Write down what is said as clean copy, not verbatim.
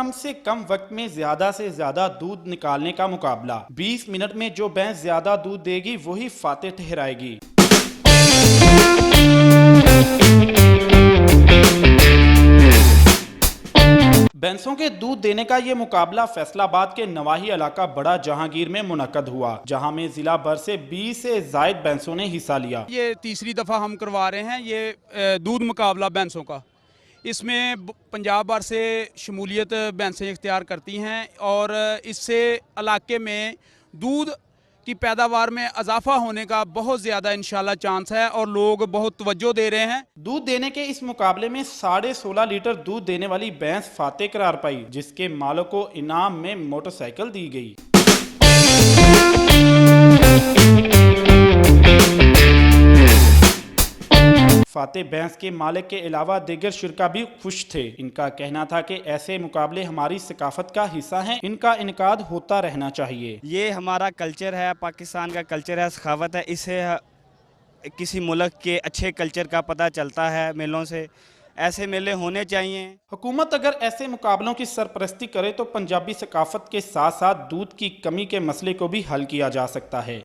कम से कम वक्त में ज्यादा से ज्यादा दूध निकालने का मुकाबला। 20 मिनट में जो भैंस ज्यादा दूध देगी वही फातेह ठहराएगी। भैंसों के दूध देने का ये मुकाबला फैसलाबाद के नवाही इलाका बड़ा जहांगीर में मुनक्कद हुआ, जहां में जिला भर से 20 से जायद भैंसों ने हिस्सा लिया। ये तीसरी दफ़ा हम करवा रहे हैं ये दूध मुकाबला भैंसों का। इसमें पंजाब भर से शमूलियत भैंसें इख्तियार करती हैं और इससे इलाके में दूध की पैदावार में इजाफा होने का बहुत ज़्यादा इंशाल्लाह चांस है और लोग बहुत तवज्जो दे रहे हैं। दूध देने के इस मुकाबले में 16.5 लीटर दूध देने वाली भैंस फातेह करार पाई, जिसके मालिक को इनाम में मोटरसाइकिल दी गई। फातेह भैंस के मालिक के अलावा दीगर शुरका भी खुश थे। इनका कहना था कि ऐसे मुकाबले हमारी सकाफत का हिस्सा हैं, इनका इनकाद होता रहना चाहिए। ये हमारा कल्चर है, पाकिस्तान का कल्चर है, सखावत है। इससे किसी मुल्क के अच्छे कल्चर का पता चलता है मेलों से। ऐसे मेले होने चाहिए। हुकूमत अगर ऐसे मुकाबलों की सरपरस्ती करे तो पंजाबी सकाफत के साथ साथ दूध की कमी के मसले को भी हल किया जा सकता है।